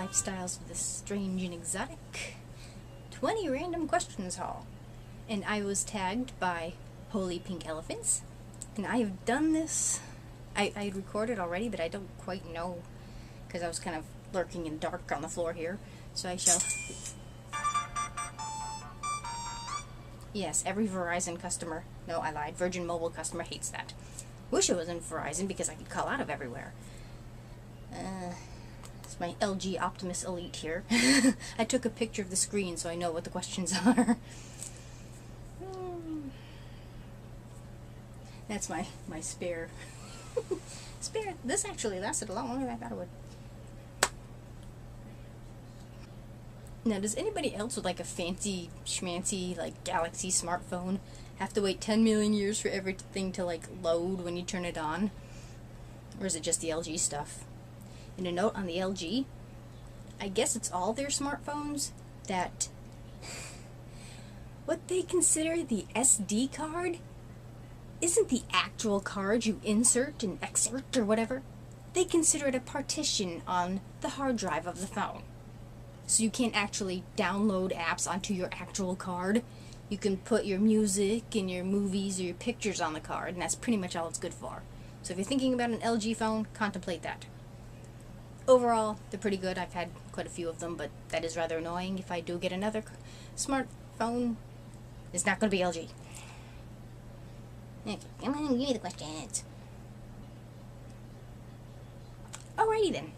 lifestyles of the strange and exotic 20 random questions haul. And I was tagged by Holy Pink Elephants. And I have done this. I recorded already, but I don't quite know because I was kind of lurking in dark on the floor here. So I shall... Yes, every Verizon customer... No, I lied. Virgin Mobile customer hates that. Wish it wasn't Verizon because I could call out of everywhere. It's my LG Optimus Elite here. I took a picture of the screen so I know what the questions are. That's my spare. Spare. This actually lasted a lot longer than I thought it would. Now, does anybody else with like a fancy schmancy like Galaxy smartphone have to wait 10 million years for everything to like load when you turn it on? Or is it just the LG stuff? And a note on the LG, I guess it's all their smartphones that what they consider the SD card isn't the actual card you insert and excerpt or whatever. They consider it a partition on the hard drive of the phone. So you can't actually download apps onto your actual card. You can put your music and your movies or your pictures on the card, and that's pretty much all it's good for. So if you're thinking about an LG phone, contemplate that. Overall, they're pretty good. I've had quite a few of them, but that is rather annoying. If I do get another smartphone, it's not going to be LG. Okay, come on, give me the questions. Alrighty then.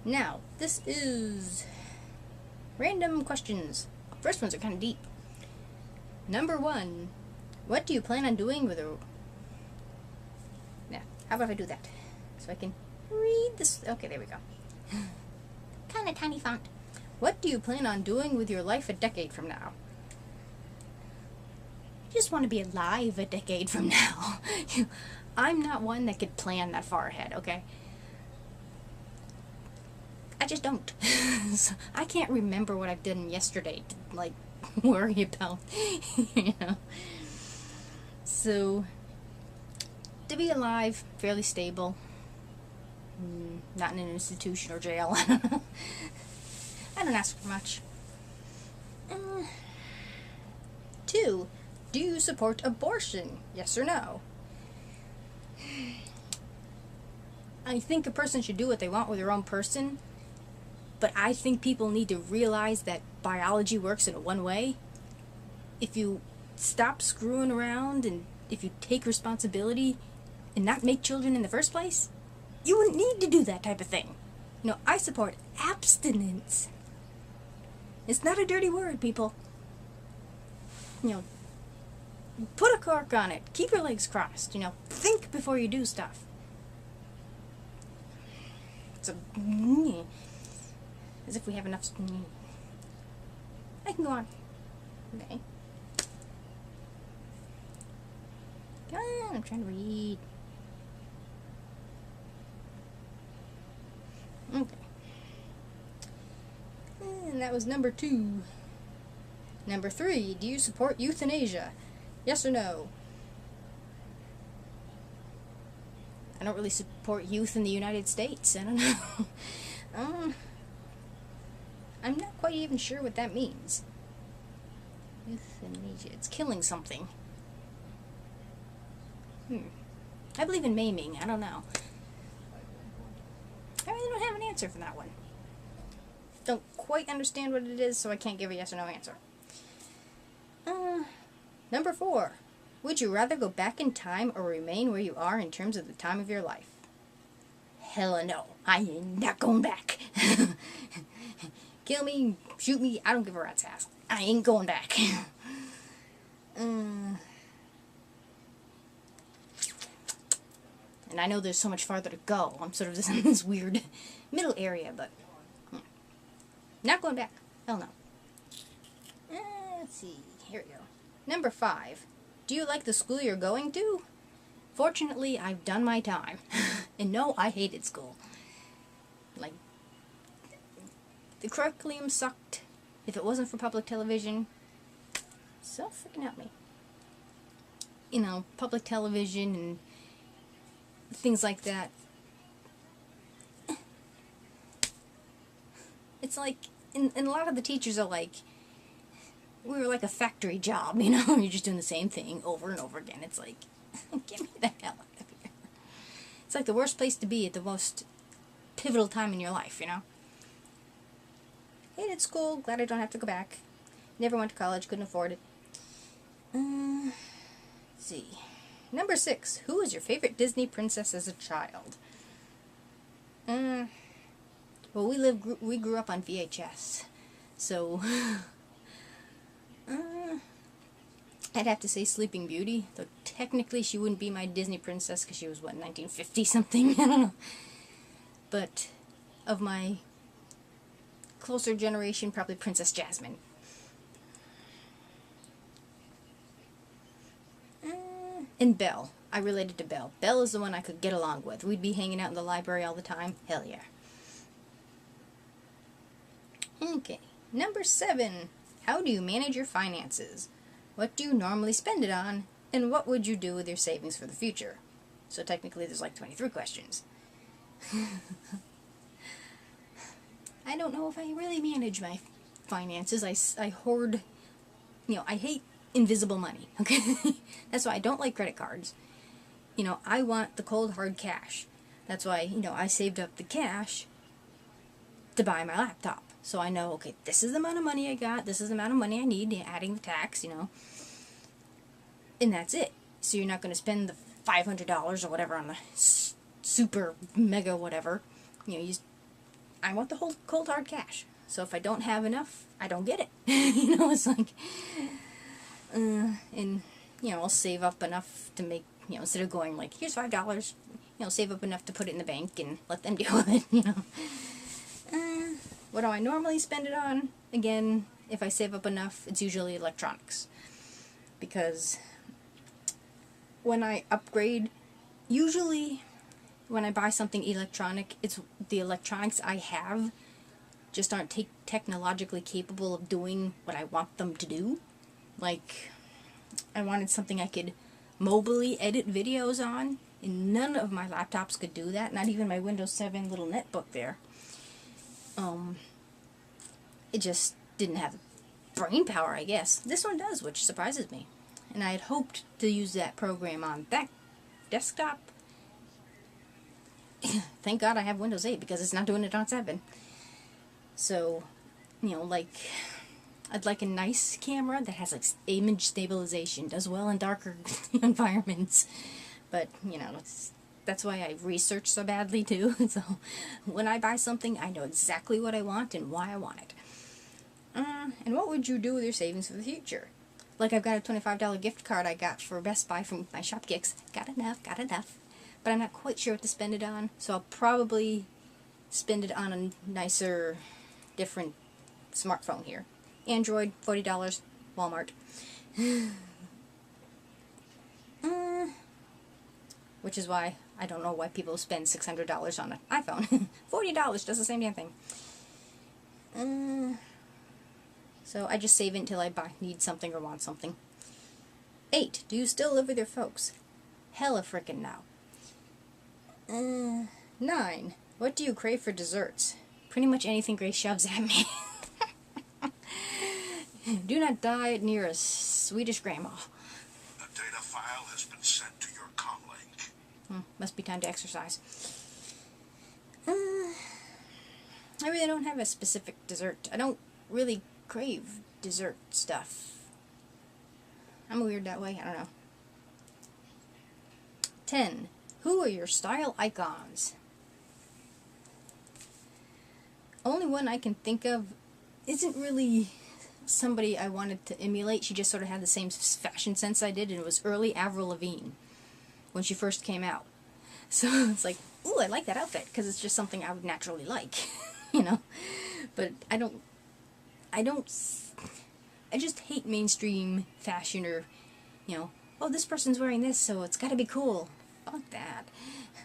Now, this is random questions. First ones are kind of deep. Number 1. What do you plan on doing with a... Now, how about if I do that? So I can read this. Okay, there we go. Kind of tiny font. What do you plan on doing with your life a decade from now? I just want to be alive a decade from now. I'm not one that could plan that far ahead, okay? I just don't. So I can't remember what I've done yesterday to, like, worry about, you know? So, to be alive, fairly stable, not in an institution or jail, I don't know. I don't ask for much. 2. Do you support abortion? Yes or no? I think a person should do what they want with their own person, but I think people need to realize that biology works in one way. If you stop screwing around and if you take responsibility and not make children in the first place, you wouldn't need to do that type of thing. You know, I support abstinence. It's not a dirty word, people. You know, put a cork on it. Keep your legs crossed. You know, think before you do stuff. So, as if we have enough. I can go on. Okay. Come on, I'm trying to read. Okay. And that was number 2. Number 3, do you support euthanasia? Yes or no? I don't really support youth in the United States. I don't know. I'm not quite even sure what that means. Euthanasia. It's killing something. I believe in maiming. I don't know. I really don't have an answer for that one. Don't quite understand what it is, so I can't give a yes or no answer. Number 4. Would you rather go back in time or remain where you are in terms of the time of your life? Hell no. I am not going back. Kill me, shoot me, I don't give a rat's ass. I ain't going back. And I know there's so much farther to go. I'm sort of just in this weird middle area, but not going back. Hell no. Let's see. Here we go. Number 5. Do you like the school you're going to? Fortunately, I've done my time. And no, I hated school. Like, the curriculum sucked. If it wasn't for public television, so freaking help me. You know, public television and things like that. It's like, and a lot of the teachers are like, we were like a factory job, you know? You're just doing the same thing over and over again. It's like, get me the hell out of here. It's like the worst place to be at the most pivotal time in your life, you know? Hated school, glad I don't have to go back. Never went to college, couldn't afford it. Let's see. Number 6, who was your favorite Disney princess as a child? Well, we grew up on VHS, so I'd have to say Sleeping Beauty, though technically she wouldn't be my Disney princess because she was, what, 1950 something? I don't know. But of my closer generation, probably Princess Jasmine. And Belle. I related to Belle. Belle is the one I could get along with. We'd be hanging out in the library all the time. Hell yeah. Okay. Number 7. How do you manage your finances? What do you normally spend it on? And what would you do with your savings for the future? So technically there's like 23 questions. I don't know if I really manage my finances. I hoard, you know, I hate invisible money, okay? That's why I don't like credit cards. You know, I want the cold hard cash. That's why, you know, I saved up the cash to buy my laptop. So I know, okay, this is the amount of money I got, this is the amount of money I need, adding the tax, you know. And that's it. So you're not going to spend the $500 or whatever on the super mega whatever. You know, I want the whole cold hard cash. So if I don't have enough, I don't get it. You know, it's like, and, you know, I'll save up enough to make, you know, instead of going like, here's $5, you know, save up enough to put it in the bank and let them deal with it, you know. What do I normally spend it on? Again, if I save up enough, it's usually electronics. Because when I upgrade, usually when I buy something electronic, it's the electronics I have just aren't technologically capable of doing what I want them to do. Like, I wanted something I could mobily edit videos on, and none of my laptops could do that, not even my Windows 7 little netbook there. It just didn't have brain power, I guess. This one does, which surprises me. And I had hoped to use that program on that desktop. Thank God I have Windows 8 because it's not doing it on 7. So, you know, like, I'd like a nice camera that has like image stabilization, does well in darker environments. But, you know, that's why I research so badly too. So when I buy something, I know exactly what I want and why I want it. And what would you do with your savings for the future? Like, I've got a $25 gift card I got for Best Buy from my shop kicks. Got enough. But I'm not quite sure what to spend it on, so I'll probably spend it on a nicer, different smartphone here. Android, $40, Walmart. Which is why I don't know why people spend $600 on an iPhone. $40 does the same damn thing. So I just save it until I need something or want something. 8. Do you still live with your folks? Hella frickin' no. 9. What do you crave for desserts? Pretty much anything Grace shoves at me. Do not die near a Swedish grandma. A data file has been sent to your comlink. Must be time to exercise. I really don't have a specific dessert. I don't really crave dessert stuff. I'm weird that way. I don't know. 10. Who are your style icons? Only one I can think of isn't really somebody I wanted to emulate. She just sort of had the same fashion sense I did, and it was early Avril Lavigne when she first came out. So it's like, ooh, I like that outfit because it's just something I would naturally like, you know. But I just hate mainstream fashion, or, you know, oh, this person's wearing this, so it's got to be cool. Fuck that.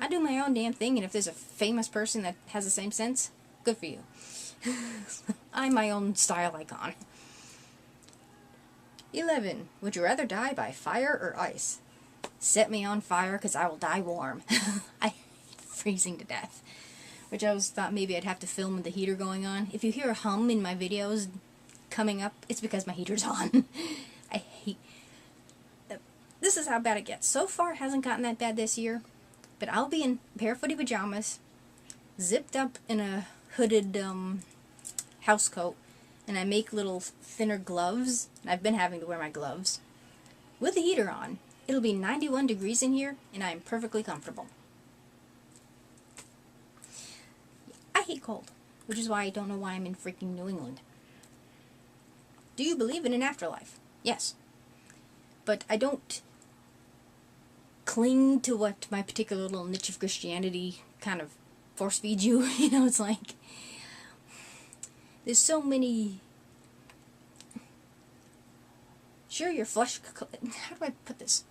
I do my own damn thing, and if there's a famous person that has the same sense, good for you. I'm my own style icon. 11. Would you rather die by fire or ice? Set me on fire, because I will die warm. I hate freezing to death. which I thought maybe I'd have to film with the heater going on. If you hear a hum in my videos coming up, it's because my heater's on. I hate... This is how bad it gets. So far, it hasn't gotten that bad this year, but I'll be in barefooty pajamas, zipped up in a hooded house coat, and I make little thinner gloves. I've been having to wear my gloves. With the heater on, it'll be 91 degrees in here, and I'm perfectly comfortable. I hate cold, which is why I don't know why I'm in freaking New England. Do you believe in an afterlife? Yes. But I don't cling to what my particular little niche of Christianity kind of force feeds you. You know, it's like, there's so many... Sure, your flesh... How do I put this?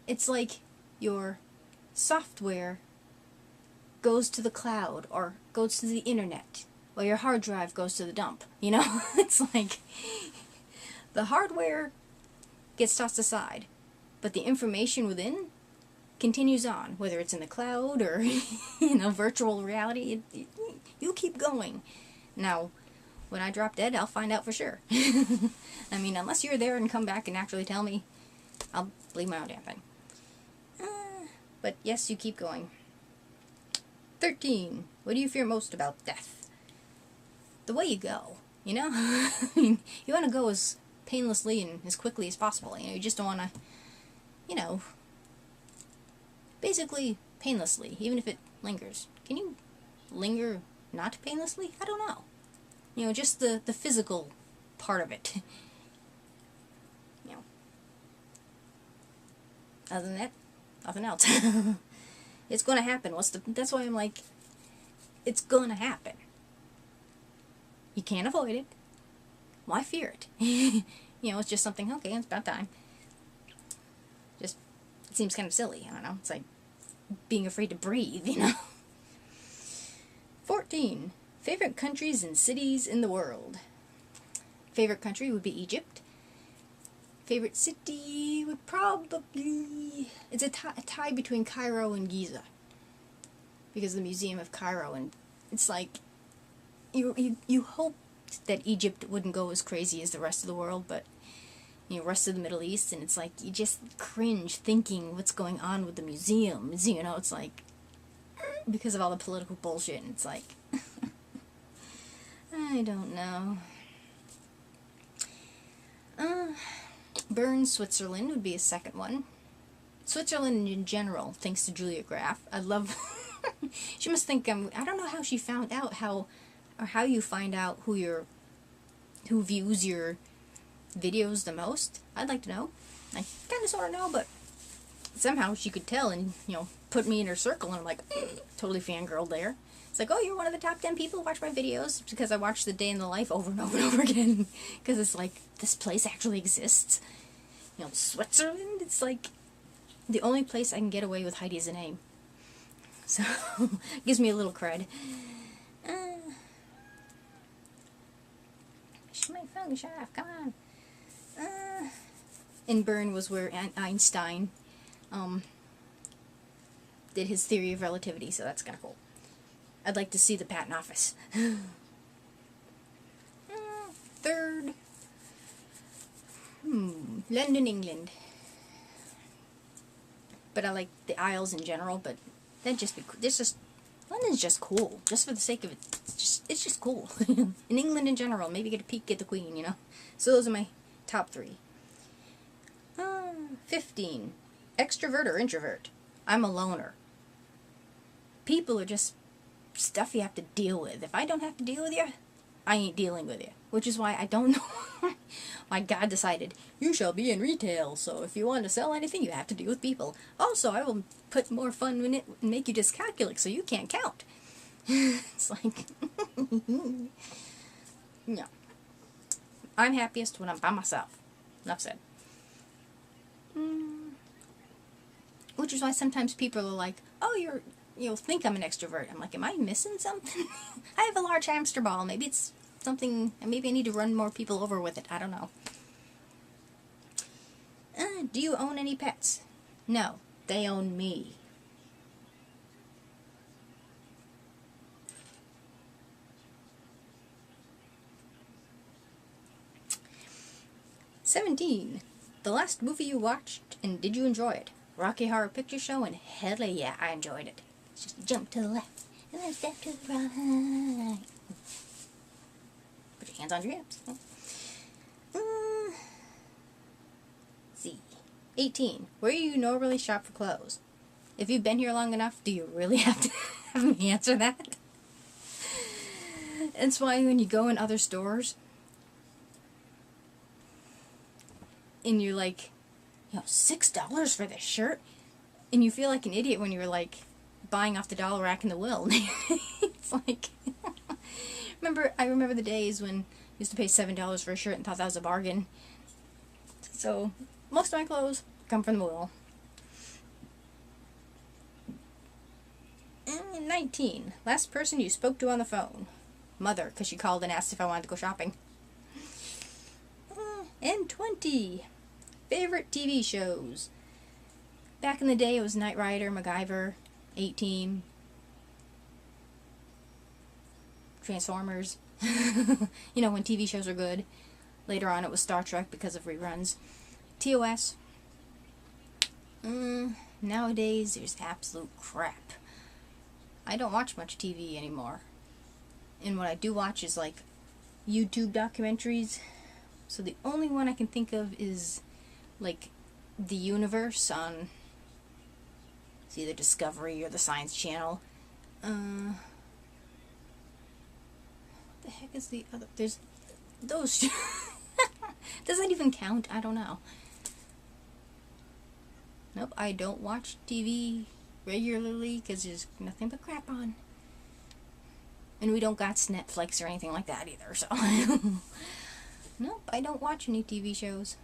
It's like your software goes to the cloud or goes to the internet, or your hard drive goes to the dump. You know? It's like the hardware gets tossed aside, but the information within continues on, whether it's in the cloud or virtual reality. You keep going. Now, when I drop dead, I'll find out for sure. I mean, unless you're there and come back and actually tell me, I'll believe my own damn thing. But yes, you keep going. 13. What do you fear most about death? The way you go, you know? I mean, you want to go as painlessly and as quickly as possible. You know, you just don't want to, basically painlessly, even if it lingers. Can you linger not painlessly? I don't know. You know, just the physical part of it. You know. Other than that, nothing else. It's going to happen. That's why I'm like, it's going to happen. You can't avoid it. Why fear it? You know, it's just something, okay, it's about time. Just, it seems kind of silly, I don't know. It's like being afraid to breathe, you know. 14. Favorite countries and cities in the world. Favorite country would be Egypt. Favorite city would probably... It's a tie between Cairo and Giza. Because of the Museum of Cairo, and it's like... You hope that Egypt wouldn't go as crazy as the rest of the world, but... rest of the Middle East, and it's like, you just cringe thinking what's going on with the museums, you know, it's like... Because of all the political bullshit, and it's like... I don't know. Bern, Switzerland would be a second one. Switzerland in general, thanks to Julia Graf. I love... She must think I don't know how she found out how you find out who views your videos the most. I'd like to know. I kind of sort of know, but somehow she could tell and, put me in her circle, and I'm like, totally fangirled there. It's like, oh, you're one of the top 10 people who watch my videos, because I watch the day in the life over and over and over again, because it's like, this place actually exists. Switzerland, it's like the only place I can get away with Heidi as a name. So, gives me a little cred. My phone shut off, come on. In Bern was where Einstein did his theory of relativity, so that's kind of cool. I'd like to see the patent office. Third, London, England. But I like the Isles in general, but that'd just be cool. London's just cool, just for the sake of it. It's just cool. In England in general, maybe get a peek at the Queen, you know. So those are my top 3. 15. Extrovert or introvert? I'm a loner. People are just stuff you have to deal with. If I don't have to deal with you, I ain't dealing with you. Which is why I don't know why God decided, you shall be in retail, so if you want to sell anything, you have to deal with people. Also, I will put more fun in it and make you dyscalculic so you can't count. It's like, no. I'm happiest when I'm by myself. Enough said. Which is why sometimes people are like, oh, you'll think I'm an extrovert. I'm like, am I missing something? I have a large hamster ball. Maybe it's something, maybe I need to run more people over with it. I don't know. Do you own any pets? No, they own me. 17. The last movie you watched, and did you enjoy it? Rocky Horror Picture Show, and hell yeah, I enjoyed it. It's just jump to the left, and then step to the right. Put your hands on your hips. See. 18. Where do you normally shop for clothes? If you've been here long enough, do you really have to have me answer that? That's why when you go in other stores, and you're like, $6 for this shirt, and you feel like an idiot when you're like buying off the dollar rack in the will. It's like, I remember the days when I used to pay $7 for a shirt and thought that was a bargain. So most of my clothes come from the will. 19. Last person you spoke to on the phone. Mother, because she called and asked if I wanted to go shopping. And 20. Favorite TV shows. Back in the day, it was Knight Rider, MacGyver, 18, Transformers. When TV shows are good. Later on, it was Star Trek because of reruns. TOS. Nowadays, there's absolute crap. I don't watch much TV anymore. And what I do watch is like YouTube documentaries. So the only one I can think of is like the universe on, it's either Discovery or the Science Channel. What the heck is the other? There's those. Does that even count? I don't know. Nope, I don't watch TV regularly because there's nothing but crap on. And we don't got Netflix or anything like that either, so. Nope, I don't watch any TV shows.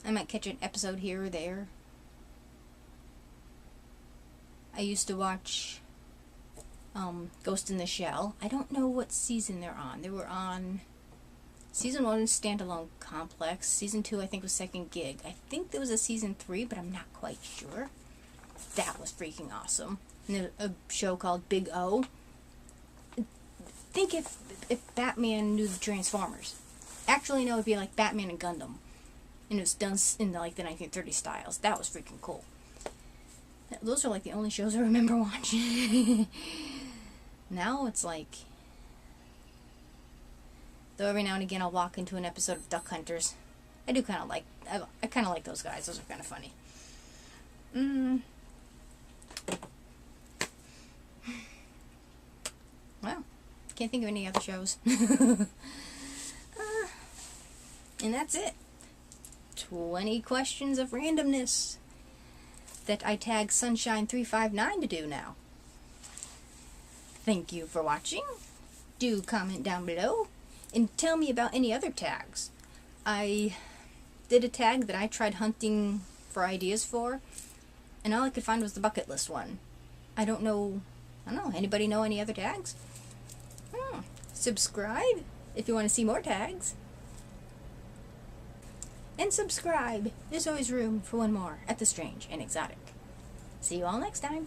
I might catch an episode here or there. I used to watch Ghost in the Shell. I don't know what season they're on. They were on season 1 Standalone Complex. Season 2 I think was Second Gig. I think there was a season 3, but I'm not quite sure. That was freaking awesome. And there's a show called Big O. Think if Batman knew the Transformers. Actually, no, it'd be like Batman and Gundam. And it was done in the 1930s styles. That was freaking cool. Those are like the only shows I remember watching. Now it's like, though every now and again I'll walk into an episode of Duck Hunters. I do kind of like, I kind of like those guys. Those are kind of funny. Well, can't think of any other shows. And that's it. 20 questions of randomness that I tag Sunshine359 to do now. Thank you for watching. Do comment down below and tell me about any other tags. I did a tag that I tried hunting for ideas for, and all I could find was the bucket list one. I don't know, anybody know any other tags? Subscribe if you want to see more tags. And subscribe. There's always room for one more at the strange and exotic. See you all next time.